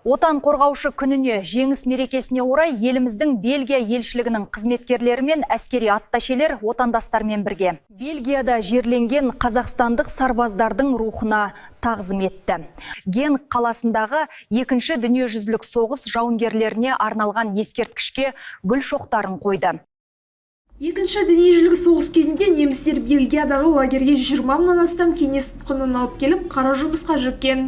Отан қорғаушы күніне, жеңіс мерекесіне орай еліміздің Бельгия елшілігінің қызметкерлері мен әскери атташелер отандастармен бірге Бельгияда жерленген қазақстандық сарбаздардың рухына тағзым етті. Генк қаласындағы екінші дүниежүзілік соғыс жауынгерлеріне арналған ескерткішке гүл шоқтарын қойды. Екінші дүниежүзілік соғыс кезінде немістер Бельгиядағы лагерге 20 мыңнан астам кеңес тұтқынын алып келіп, қара жұмысқа жүккен.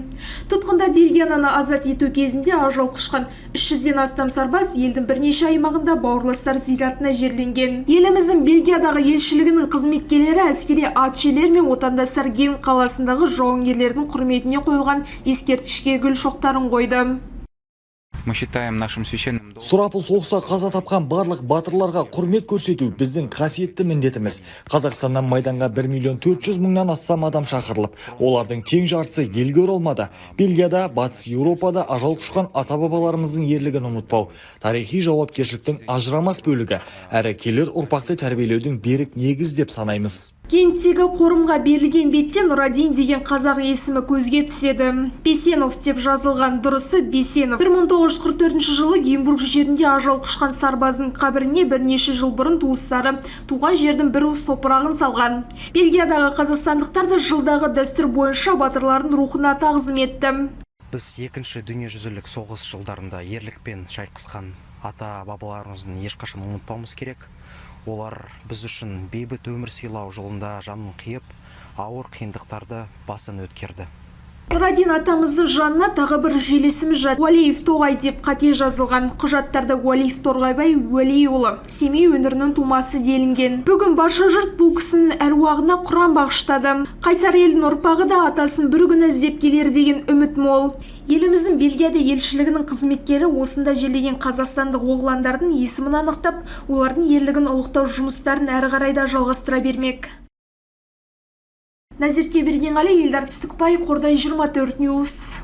Тұтқында Бельгияны азат ету кезінде ажал құшқан 300-ден астам сарбаз елдің бірнеше аймағында бауырластар зиратына жерленген. Еліміздің Бельгиядағы елшілігінің қызметкерлері әскери атшелер мен отандастар Генк қаласындағы жауынгерлердің құрметіне қойылған ескерткішке гүл шоқтарын қойды. Мы считаем нашим священным долгом. Сұрапыл соғыста қаза тапқан барлық батырларға құрмет көрсету біздің қасиетті міндетіміз. Қазақстаннан майданға 1 400 000-нан астам адам шақырылып, олардың тең жартысы елге оралмады. Бельгияда, Батыс Еуропада ажал құшқан ата-бабаларымыздың ерлігін ұмытпау, тарихи жауапкершіліктің ажырамас бөлігі, әрі келер ұрпақты тәрбиелеудің берік негіз деп санаймыз. Генктегі қорымға берілген бетте Нұрадин деген қазақ есімі көзге түседі. Бесенов деп жазылған, дұрысы Бесенов. 1944 жылы Геймбург жерінде ажал құшқан сарбаздың қабіріне бірнеше жыл бұрын туыстары туған жердің бір уыс топырағын салған. Бельгиядағы қазақстандықтар да жылдағы дәстүр бойынша батырлардың рухына тағзым етті. Біз екінші дүниежүзілік соғыс жылдарында ерлікпен шайқасқан ата-бабаларымыздың ешқашан ұмытпауымыз керек. Олар біз үшін бейбіт өмір сыйлау жолында жанын қиып, ауыр қиындықтарды басын өткерді. Нұрадин атамыздың жанына тағы бір желесіміз жат. Уәлиев Тоғай деп қате жазылған. Құжаттарда Уәлиев Торғайбай Уәлиұлы Семей өңірінің тумасы делінген. Бүгін барша жұрт бұл кісінің әруағына Құран бағыштады. Қайсар елдің ұрпағы да атасын бір күн іздеп келер деген үміт мол. Еліміздің Бельгияда елшілігінің қызметкері осында жерленген қазақстандық оғландардың есімін анықтап, олардың ерлігін ұлықтау жұмыстарын әрі қарай да жалғастыра бермек. Назерке Бергенғали, Елдар Түстікбай, Қордай 24 Ньюс.